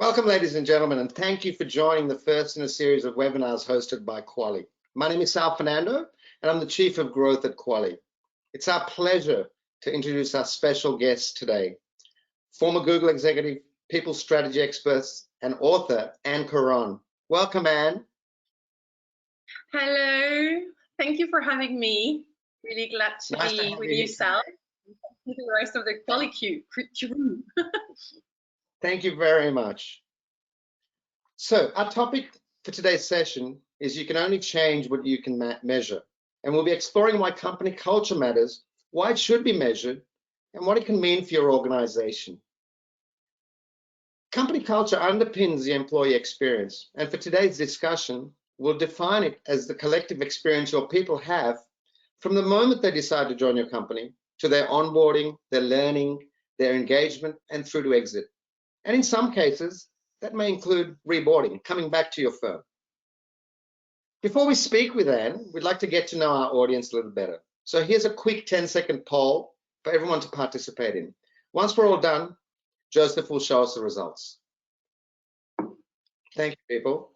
Welcome, ladies and gentlemen, and thank you for joining the first in a series of webinars hosted by Qualee. My name is Sal Fernando, and I'm the Chief of Growth at Qualee. It's our pleasure to introduce our special guest today, former Google executive, people strategy experts, and author, Anne Caron. Welcome, Anne. Hello, thank you for having me. Really glad to be with you, Sal. And the rest of the Qualee crew. Thank you very much. So our topic for today's session is you can only change what you can measure. And we'll be exploring why company culture matters, why it should be measured, and what it can mean for your organization. Company culture underpins the employee experience. And for today's discussion, we'll define it as the collective experience your people have from the moment they decide to join your company to their onboarding, their learning, their engagement, and through to exit. And in some cases, that may include reboarding, coming back to your firm. Before we speak with Anne, we'd like to get to know our audience a little better. So here's a quick 10-second poll for everyone to participate in. Once we're all done, Joseph will show us the results. Thank you, people.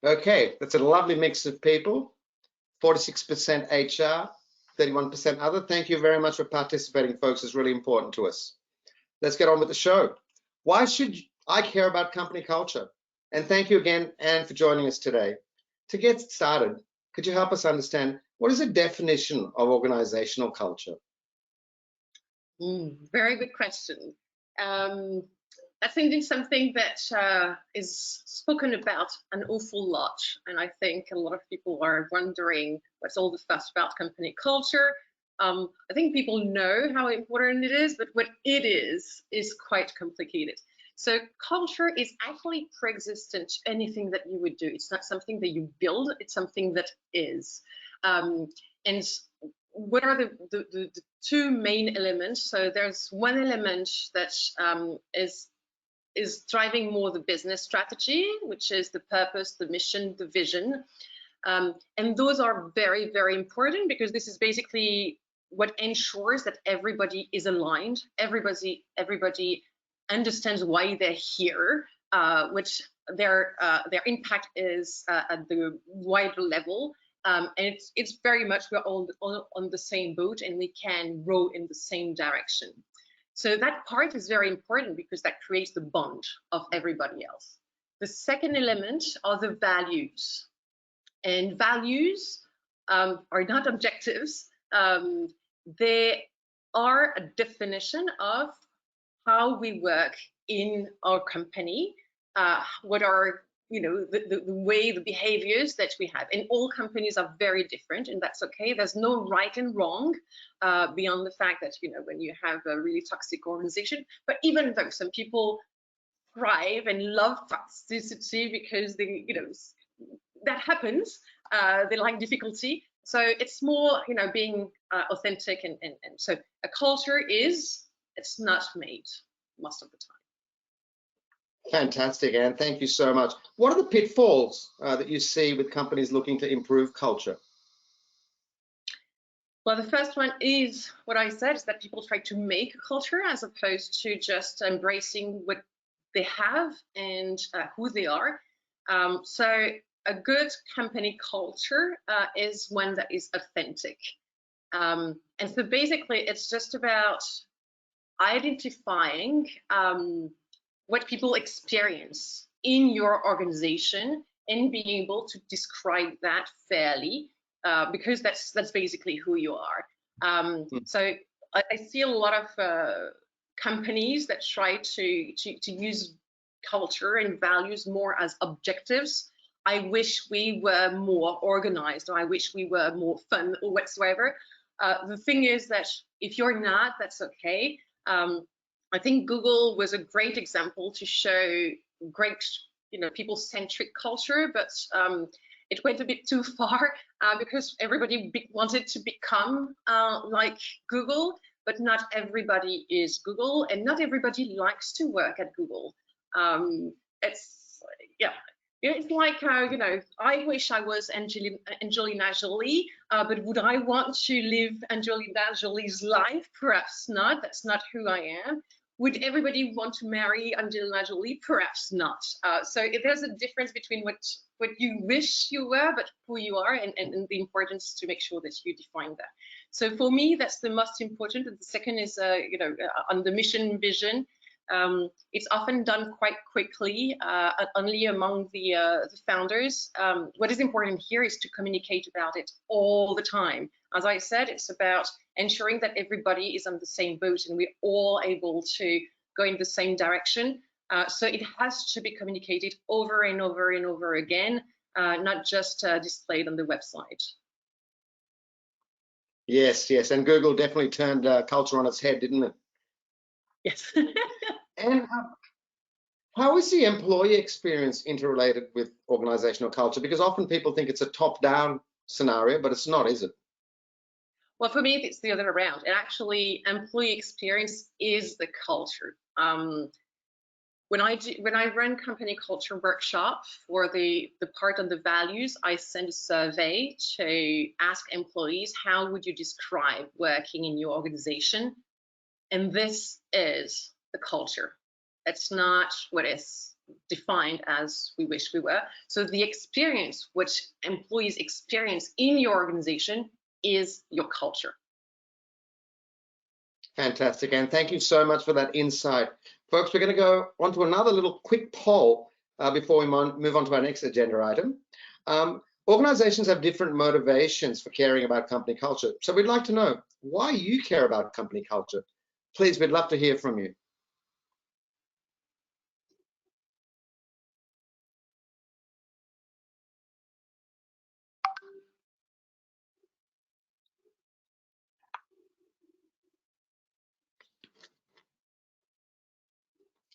Okay, that's a lovely mix of people. 46% HR, 31% other. Thank you very much for participating, folks. It's really important to us. Let's get on with the show. Why should I care about company culture? And thank you again, Anne, for joining us today. To get started, could you help us understand what is the definition of organizational culture? Very good question. I think it's something that is spoken about an awful lot, and I think a lot of people are wondering what's all the fuss about company culture. I think people know how important it is, but what it is quite complicated. So culture is actually pre-existent to anything that you would do. It's not something that you build, it's something that is. And what are the two main elements? So there's one element that is driving more the business strategy, which is the purpose, the mission, the vision. And those are very, very important because this is basically what ensures that everybody is aligned, everybody understands why they're here, which their impact is at the wider level. And it's very much we're all on the same boat and we can row in the same direction. So that part is very important because that creates the bond of everybody else. The second element are the values. And values are not objectives. They are a definition of how we work in our company, what are the way, the behaviors that we have. And all companies are very different, and that's okay. There's no right and wrong beyond the fact that when you have a really toxic organization. But even though some people thrive and love toxicity because they that happens, they like difficulty. So it's more being authentic, and so a culture it's not made most of the time. Fantastic, Anne. Thank you so much. What are the pitfalls that you see with companies looking to improve culture? Well, the first one is what I said, is that people try to make a culture as opposed to just embracing what they have and who they are. So a good company culture is one that is authentic. And so basically, it's just about identifying what people experience in your organization and being able to describe that fairly, because that's basically who you are. So I see a lot of companies that try to use culture and values more as objectives. I wish we were more organized, or I wish we were more fun, or whatsoever. The thing is that if you're not, that's okay. I think Google was a great example to show great, people-centric culture, but it went a bit too far because everybody wanted to become like Google, but not everybody is Google, and not everybody likes to work at Google. It's like, I wish I was Angelina Jolie, but would I want to live Angelina Jolie's life? Perhaps not. That's not who I am. Would everybody want to marry Angelina Jolie? Perhaps not. So there's a difference between what you wish you were, but who you are, and the importance to make sure that you define that. So for me, that's the most important. And the second is, on the mission vision. It's often done quite quickly, only among the founders. What is important here is to communicate about it all the time. As I said, it's about ensuring that everybody is on the same boat and we're all able to go in the same direction. So it has to be communicated over and over and over again, not just displayed on the website. Yes, yes, and Google definitely turned culture on its head, didn't it? Yes. And how is the employee experience interrelated with organizational culture? Because often people think it's a top-down scenario, but it's not, is it? Well, for me, it's the other way around. And actually, employee experience is the culture. When I run company culture workshop for the part on the values, I send a survey to ask employees, how would you describe working in your organization? And this is the culture. It's not what is defined as we wish we were. So the experience which employees experience in your organization is your culture. Fantastic, and thank you so much for that insight. Folks, we're going to go on to another little quick poll before we move on to our next agenda item. Organizations have different motivations for caring about company culture. So we'd like to know why you care about company culture. Please, we'd love to hear from you.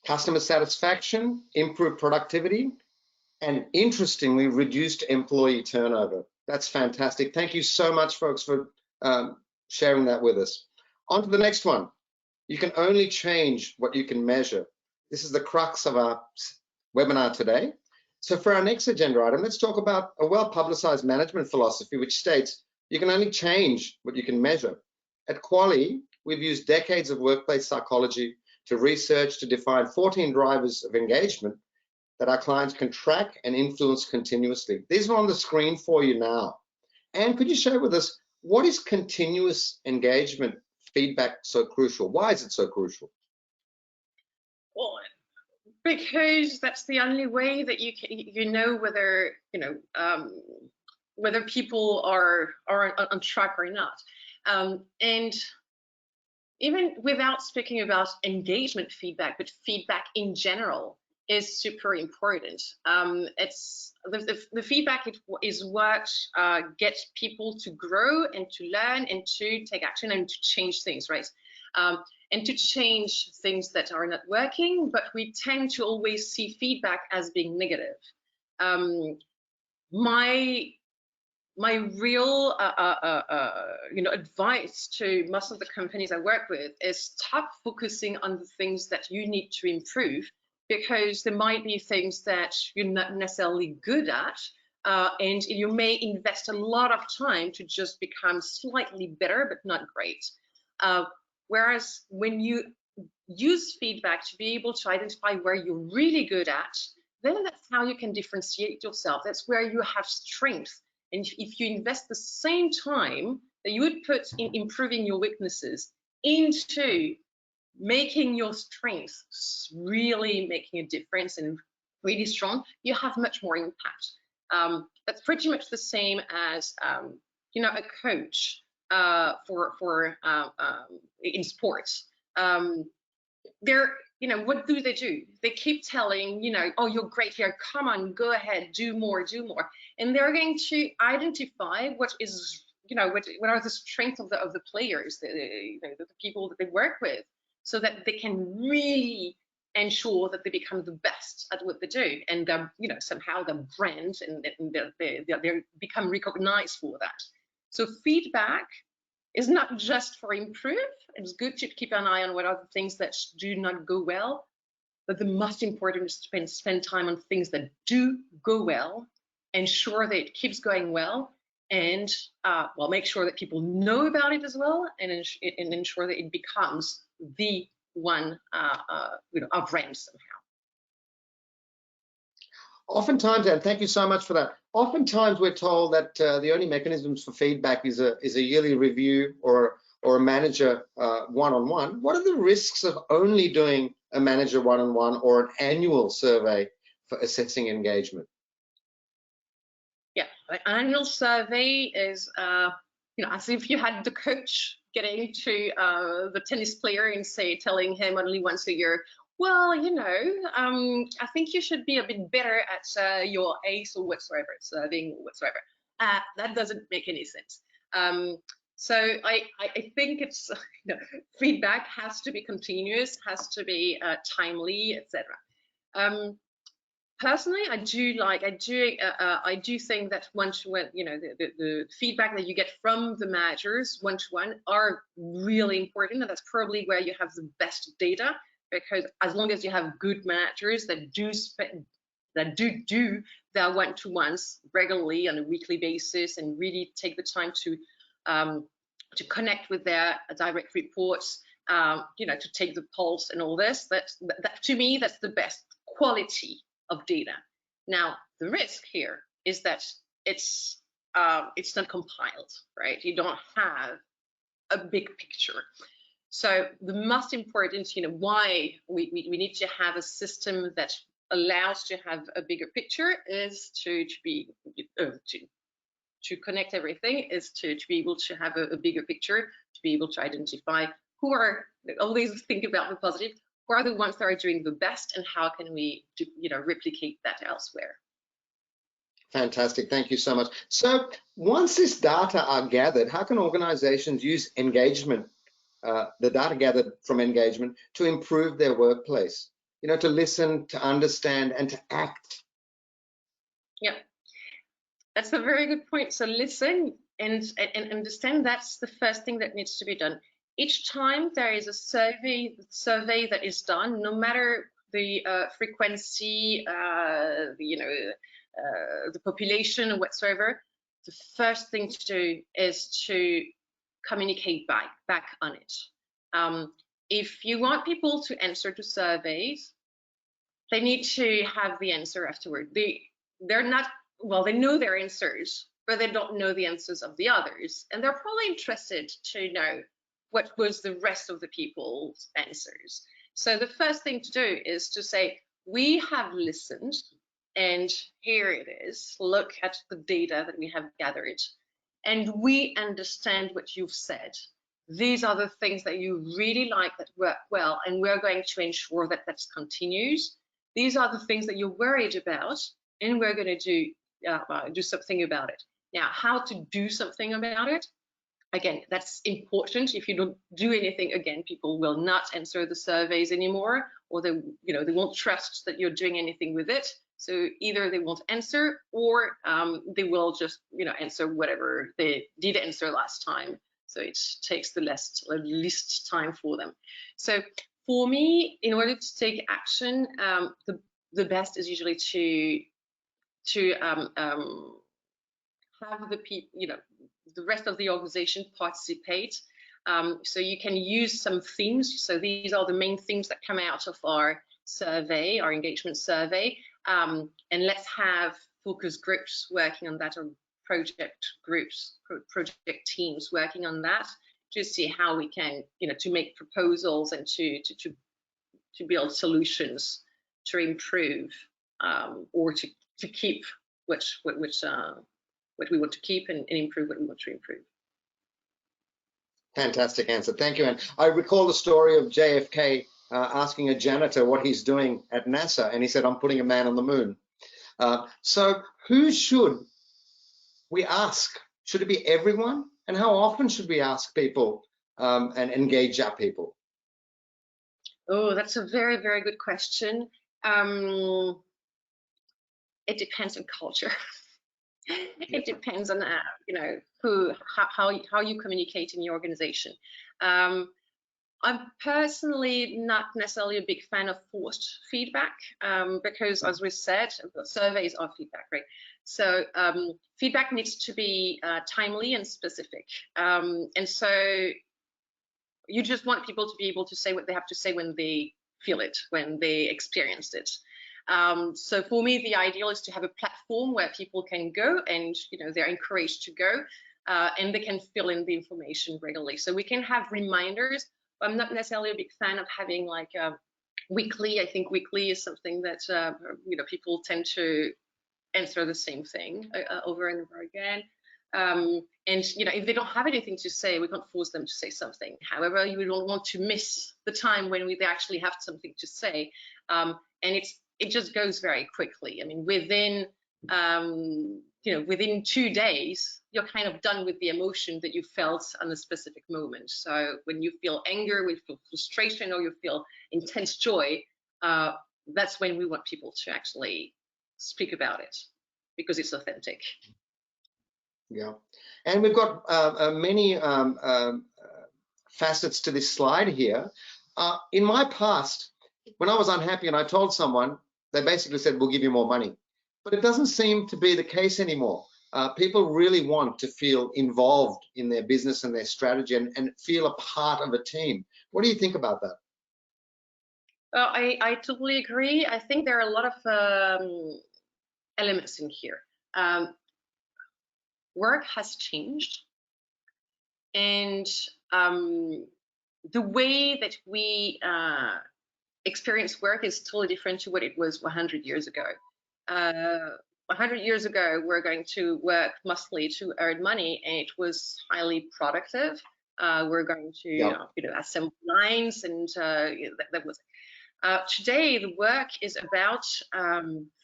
Customer satisfaction, improved productivity, and interestingly, reduced employee turnover. That's fantastic. Thank you so much, folks, for sharing that with us. On to the next one. You can only change what you can measure. This is the crux of our webinar today. So for our next agenda item, let's talk about a well-publicized management philosophy which states you can only change what you can measure. At Qualee, we've used decades of workplace psychology to research to define 14 drivers of engagement that our clients can track and influence continuously. These are on the screen for you now. And could you share with us, what is continuous engagement feedback so crucial? Why is it so crucial? Well, because that's the only way that you know whether whether people are on track or not. And even without speaking about engagement feedback, but feedback in general is super important. It's the feedback is what gets people to grow and to learn and to take action and to change things, right? And to change things that are not working, but we tend to always see feedback as being negative. My real advice to most of the companies I work with is stop focusing on the things that you need to improve, because there might be things that you're not necessarily good at, and you may invest a lot of time to just become slightly better, but not great. Whereas when you use feedback to be able to identify where you're really good at, then that's how you can differentiate yourself. That's where you have strength. And if you invest the same time that you would put in improving your weaknesses into making your strengths really making a difference and really strong, you have much more impact. That's pretty much the same as a coach in sports. What do? They keep telling, oh, you're great here, come on, go ahead, do more. And they're going to identify what is, what are the strengths of the players, the people that they work with, so that they can really ensure that they become the best at what they do, and somehow their brand and they become recognized for that. So feedback is not just for improve. It's good to keep an eye on what are the things that do not go well, but the most important is to spend time on things that do go well, ensure that it keeps going well, and well, make sure that people know about it as well, and ensure that it becomes the one of rank somehow. Oftentimes, and thank you so much for that. Oftentimes, we're told that the only mechanisms for feedback is a yearly review or a manager one-on-one. What are the risks of only doing a manager one-on-one or an annual survey for assessing engagement? Yeah, an annual survey is, as if you had the coach getting to the tennis player and telling him only once a year, well, I think you should be a bit better at your ace or whatsoever, serving or whatsoever. That doesn't make any sense. So I think it's, feedback has to be continuous, has to be timely, etc. Personally, I do think that one-to-one, the feedback that you get from the managers one-to-one are really important, and that's probably where you have the best data, because as long as you have good managers that do their one-to-ones regularly on a weekly basis and really take the time to connect with their direct reports, to take the pulse and all this, that to me, that's the best quality of data. Now, the risk here is that it's not compiled, right? You don't have a big picture. So the most important, why we need to have a system that allows to have a bigger picture is to connect everything, is to be able to have a bigger picture, to be able to identify who are, always think about the positive, who are the ones that are doing the best, and how can we replicate that elsewhere. Fantastic, thank you so much. So once this data are gathered, how can organizations use engagement, the data gathered from engagement, to improve their workplace? To listen, to understand, and to act. Yeah, that's a very good point. So listen and understand, that's the first thing that needs to be done. Each time there is a survey that is done, no matter the frequency, the population or whatsoever, the first thing to do is to communicate back on it. If you want people to answer to surveys, they need to have the answer afterward. They're not, well, they know their answers, but they don't know the answers of the others, and they're probably interested to know what was the rest of the people's answers. So the first thing to do is to say, we have listened, and here it is. Look at the data that we have gathered, and we understand what you've said. These are the things that you really like that work well, and we're going to ensure that that continues. These are the things that you're worried about, and we're going to do something about it. Now, how to do something about it? Again, that's important. If you don't do anything, again, people will not answer the surveys anymore, or they won't trust that you're doing anything with it. So either they won't answer, or they will just answer whatever they did answer last time. So it takes the least time for them. So for me, in order to take action, the best is usually to have the people, the rest of the organization participate. So you can use some themes. So these are the main themes that come out of our survey, our engagement survey. And let's have focus groups working on that, or project groups, project teams working on that, to see how we can, to make proposals and to build solutions to improve, or to keep what we want to keep, and improve what we want to improve. Fantastic answer, thank you. And I recall the story of JFK asking a janitor what he's doing at NASA, and he said, I'm putting a man on the moon. So who should we ask? Should it be everyone? And how often should we ask people and engage our people? Oh, that's a very, very good question. It depends on culture. It depends on how you communicate in your organization. I'm personally not necessarily a big fan of forced feedback because, as we said, surveys are feedback, right? So feedback needs to be timely and specific. And so you just want people to be able to say what they have to say when they feel it, when they experienced it. So for me, the ideal is to have a platform where people can go and, you know, they're encouraged to go and they can fill in the information regularly. So we can have reminders. I'm not necessarily a big fan of having like weekly. I think weekly is something that you know, people tend to answer the same thing over and over again. And you know, if they don't have anything to say, we can't force them to say something. However, you don't want to miss the time when they actually have something to say, and it just goes very quickly. I mean, within you know, within 2 days, you're kind of done with the emotion that you felt on a specific moment. So when you feel anger, when you feel frustration, or you feel intense joy, that's when we want people to actually speak about it because it's authentic. Yeah, and we've got many facets to this slide here. In my past, when I was unhappy and I told someone, they basically said, we'll give you more money. But it doesn't seem to be the case anymore. People really want to feel involved in their business and their strategy and feel a part of a team. What do you think about that? I totally agree. I think there are a lot of elements in here. Work has changed, and the way that we experience work is totally different to what it was 100 years ago. 100 years ago, we're going to work mostly to earn money, and it was highly productive. We're going to you know, assemble lines, and that was it. Today, the work is about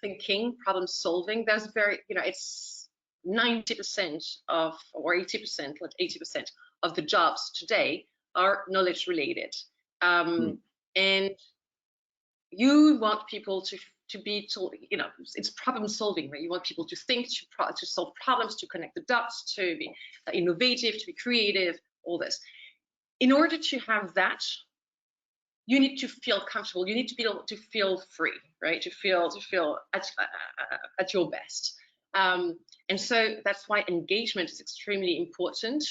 thinking, problem solving. There's very, you know, it's 90% of, or 80%, like 80% of the jobs today are knowledge related. And you want people to be, you know, it's problem solving, right? You want people to think, to solve problems, to connect the dots, to be innovative, to be creative, all this. In order to have that, you need to feel comfortable. You need to be able to feel free, right? To feel at your best. And so that's why engagement is extremely important.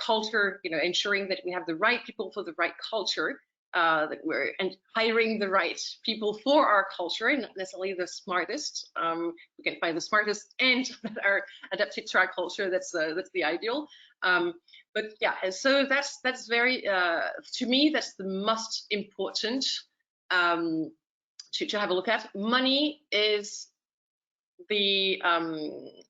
Culture, you know, ensuring that we have the right people for the right culture, that we're hiring the right people for our culture, and not necessarily the smartest. We can find the smartest and that are adapted to our culture. That's the ideal. But yeah, and so that's very to me, that's the most important to have a look at. Money is the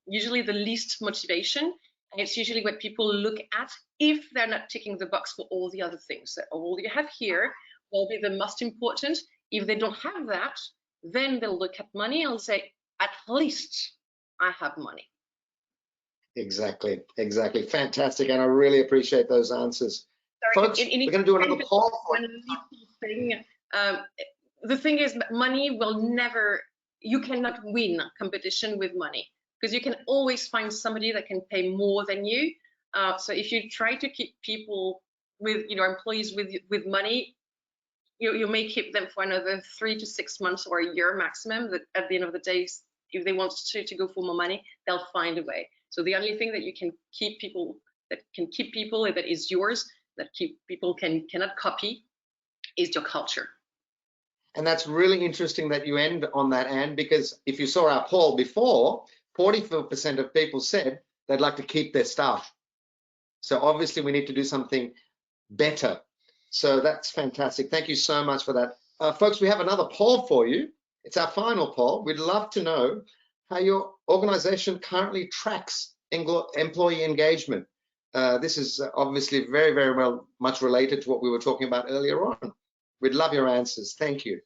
usually the least motivation, and it's usually what people look at if they're not ticking the box for all the other things. So all you have here will be the most important. If they don't have that, then they'll look at money and say, at least I have money. Exactly, exactly. Fantastic, and I really appreciate those answers. Sorry, folks, we're going to do another poll. The thing is, money will never, you cannot win competition with money, because you can always find somebody that can pay more than you. So if you try to keep people with, you know, employees with money, you may keep them for another 3 to 6 months or a year maximum. That at the end of the day, if they want to go for more money, they'll find a way. So the only thing that you can keep people, that is yours, that people cannot copy, is your culture. And that's really interesting that you end on that, Anne, because if you saw our poll before, 44% of people said they'd like to keep their staff. So obviously we need to do something better. So that's fantastic. Thank you so much for that. Folks, we have another poll for you. It's our final poll. We'd love to know how your organization currently tracks employee engagement. This is obviously very, very much related to what we were talking about earlier on. We'd love your answers. Thank you.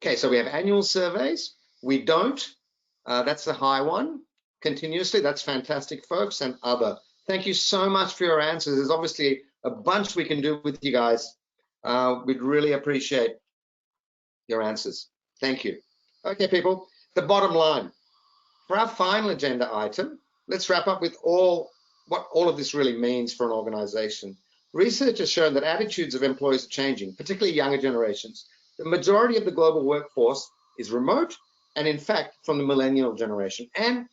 Okay, so we have annual surveys. We don't. That's the high one. Continuously, that's fantastic, folks, and other. Thank you so much for your answers. There's obviously a bunch we can do with you guys. We'd really appreciate your answers. Thank you. Okay, people, the bottom line. For our final agenda item, let's wrap up with what all of this really means for an organization. Research has shown that attitudes of employees are changing, particularly younger generations. The majority of the global workforce is remote, and in fact, from the millennial generation. And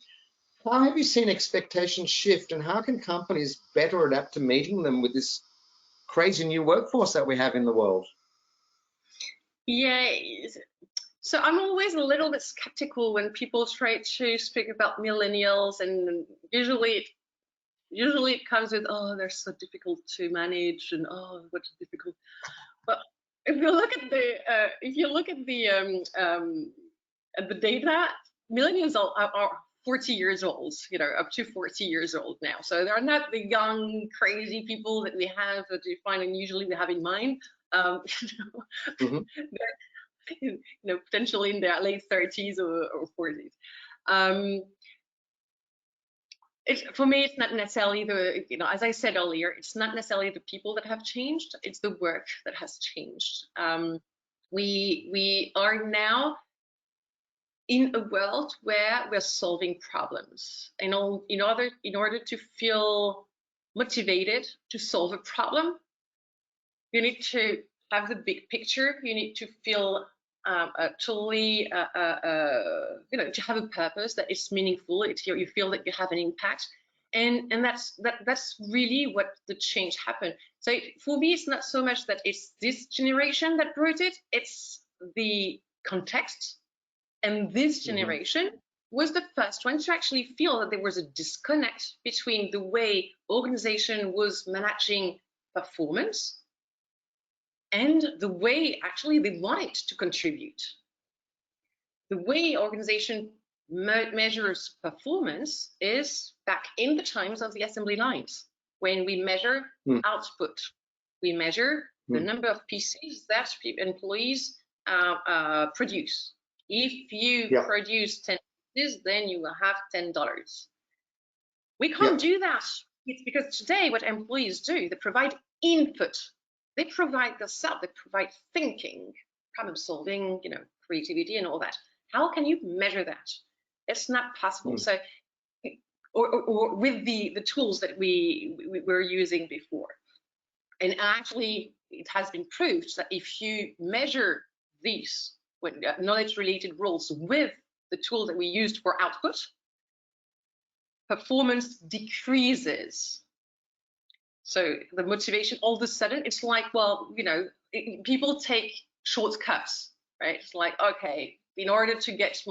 how have you seen expectations shift, and how can companies better adapt to meeting them with this crazy new workforce that we have in the world? Yeah, so I'm always a little bit skeptical when people try to speak about millennials, and usually it comes with, oh, they're so difficult to manage, and oh, what a difficult. But if you look at the data, millennials are 40 years old, up to 40 years old now. So they're not the young, crazy people that we have, that you find and usually we have in mind. Mm-hmm. Potentially in their late 30s or 40s. For me, it's not necessarily as I said earlier, it's not necessarily the people that have changed, it's the work that has changed. We are now in a world where we're solving problems. In order to feel motivated to solve a problem, you need to have the big picture. You need to feel to have a purpose that is meaningful. You feel that you have an impact, and that's really what the change happened. So for me, it's not so much that it's this generation that brought it; it's the context. And this generation was the first one to actually feel that there was a disconnect between the way organization was managing performance and the way actually they wanted to contribute. The way organization measures performance is back in the times of the assembly lines, when we measure output. We measure the number of PCs that employees produce. If you produce 10 pieces, then you will have $10. We can't do that. It's because today what employees do, they provide input. They provide the self, they provide thinking, problem solving, creativity and all that. How can you measure that? It's not possible. So, or with the tools that we were using before. And actually, it has been proved that if you measure these knowledge-related roles with the tool that we used for output, performance decreases. So the motivation, all of a sudden, it's like, people take shortcuts, right? It's like, okay, in order to get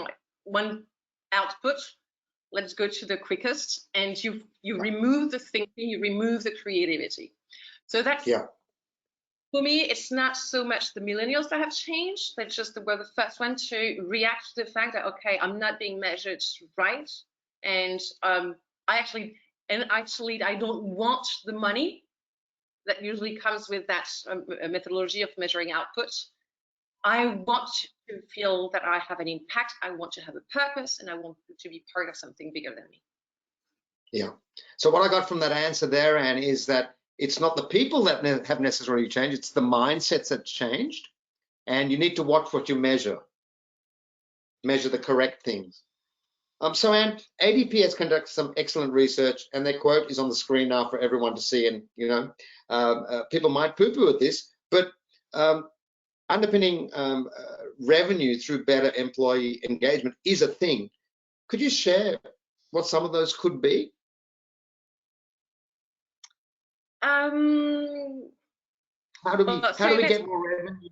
one output, let's go to the quickest, and you remove the thinking, you remove the creativity. So that's, for me, it's not so much the millennials that have changed, they just were the first one to react to the fact that, okay, I'm not being measured right, and I don't want the money that usually comes with that methodology of measuring output. I want to feel that I have an impact, I want to have a purpose, and I want to be part of something bigger than me. Yeah. So what I got from that answer there, Anne, is that it's not the people that have necessarily changed, it's the mindsets that changed. And you need to watch what you measure the correct things. So Anne, ADP has conducted some excellent research, and their quote is on the screen now for everyone to see. And people might poo-poo at this, but underpinning revenue through better employee engagement is a thing. Could you share what some of those could be? How do we get more revenue?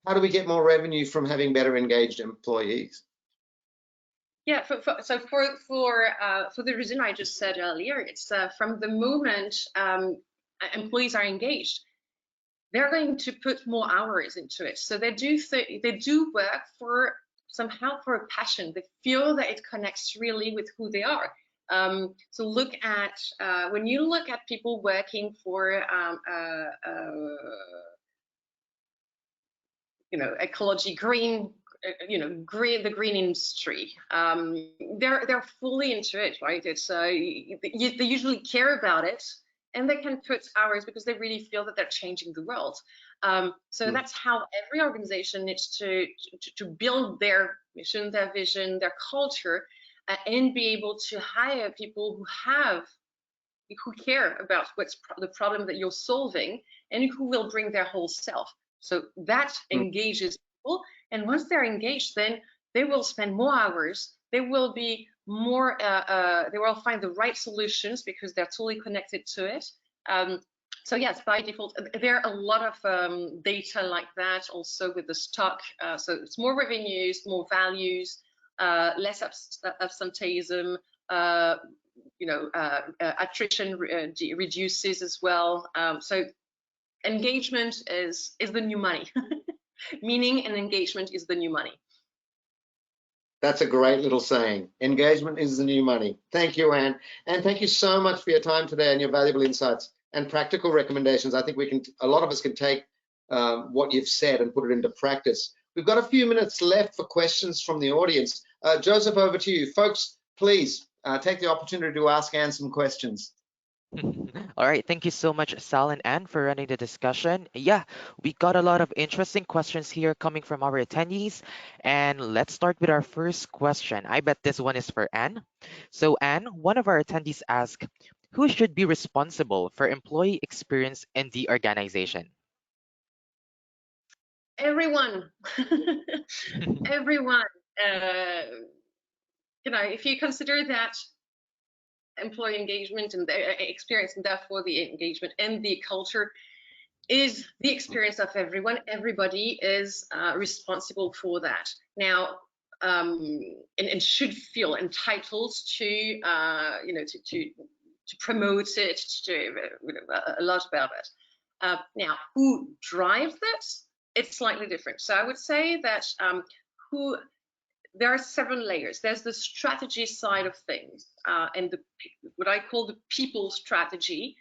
How do we get more revenue from having better engaged employees? Yeah, for the reason I just said earlier, it's from the moment employees are engaged, they're going to put more hours into it. So they do work for a passion. They feel that it connects really with who they are. So look at when you look at people working for ecology, green, the green industry. They're fully into it, right? It's they usually care about it, and they can put hours because they really feel that they're changing the world. So that's how every organization needs to build their mission, their vision, their culture, and be able to hire people who care about what's the problem that you're solving and who will bring their whole self. So that engages people, and once they're engaged, then they will spend more hours. They will be more. They will find the right solutions because they're totally connected to it. So yes, by default, there are a lot of data like that also with the stock. So it's more revenues, more values, less absenteeism. Attrition reduces as well. So engagement is the new money. Meaning and engagement is the new money. That's a great little saying. Engagement is the new money. Thank you, Anne. And thank you so much for your time today and your valuable insights and practical recommendations. I think a lot of us can take what you've said and put it into practice. We've got a few minutes left for questions from the audience. Joseph, over to you. Folks, please take the opportunity to ask Anne some questions. All right, thank you so much, Sal and Anne, for running the discussion. Yeah, we got a lot of interesting questions here coming from our attendees. And let's start with our first question. I bet this one is for Anne. So, Anne, one of our attendees asked, who should be responsible for employee experience in the organization? Everyone. Everyone. If you consider that employee engagement and their experience, and therefore the engagement and the culture is the experience of everyone. Everybody is responsible for that now, and should feel entitled to promote it, to a lot about it. Now, who drives this? It's slightly different. So I would say that there are several layers. There's the strategy side of things, and what I call the people strategy.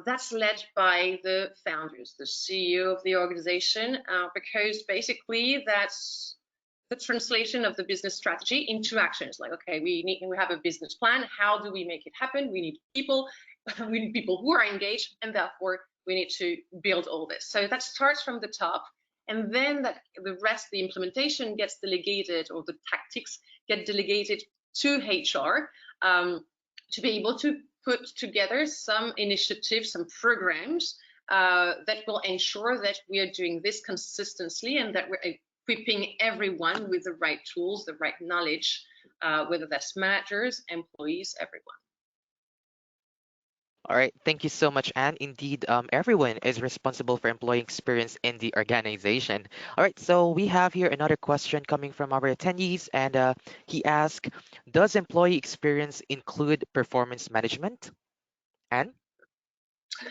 That's led by the founders, the CEO of the organization, because basically that's the translation of the business strategy into actions. Like, okay, we have a business plan. How do we make it happen? We need people. We need people who are engaged, and therefore we need to build all this. So that starts from the top. And then the rest, the implementation gets delegated, or the tactics get delegated to HR to be able to put together some initiatives, some programs that will ensure that we are doing this consistently and that we're equipping everyone with the right tools, the right knowledge, whether that's managers, employees, everyone. All right, thank you so much, Anne. Indeed, everyone is responsible for employee experience in the organization. All right, so we have here another question coming from our attendees, and he asked, does employee experience include performance management? Anne?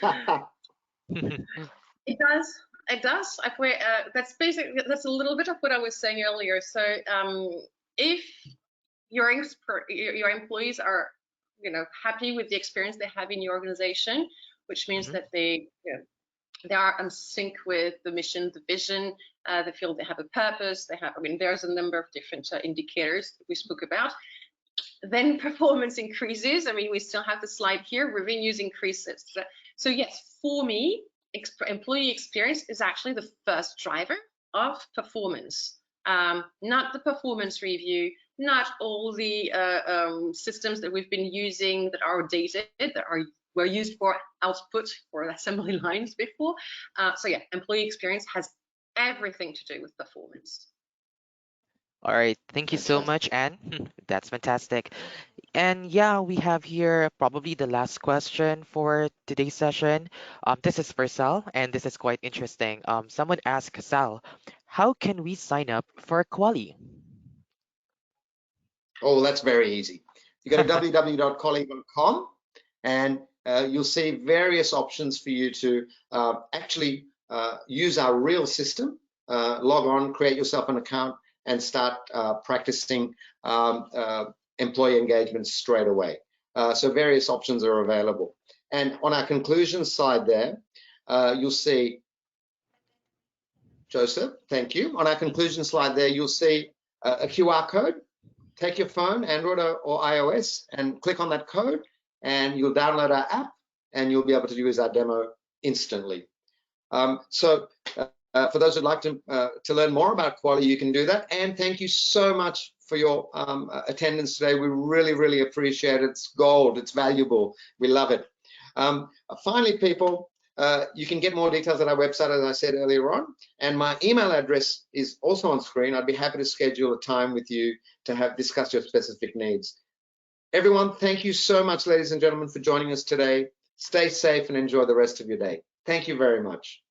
It does. It does. That's a little bit of what I was saying earlier. So if your employees are happy with the experience they have in your organization, which means that they are in sync with the mission, the vision, they feel they have a purpose, there's a number of different indicators that we spoke about. Then performance increases. We still have the slide here, revenues increases. So yes, for me, employee experience is actually the first driver of performance, not the performance review, not all the systems that we've been using that are dated, were used for output for assembly lines before. So yeah, employee experience has everything to do with performance. All right, thank you so much, Anne. That's fantastic. And yeah, we have here probably the last question for today's session. This is for Sal, and this is quite interesting. Someone asked Sal, how can we sign up for Qualee? Oh, that's very easy. You go to www.qualee.com, and you'll see various options for you to actually use our real system, log on, create yourself an account, and start practicing employee engagement straight away. So various options are available. And on our conclusions slide there, you'll see, Joseph, thank you. On our conclusion slide there, you'll see a QR code. Take your phone, Android or iOS, and click on that code, and you'll download our app, and you'll be able to use our demo instantly. For those who'd like to learn more about Qualee, you can do that. And thank you so much for your attendance today. We really, really appreciate it. It's gold. It's valuable. We love it. Finally, people, you can get more details at our website, as I said earlier on. And my email address is also on screen. I'd be happy to schedule a time with you to discuss your specific needs. Everyone, thank you so much, ladies and gentlemen, for joining us today. Stay safe and enjoy the rest of your day. Thank you very much.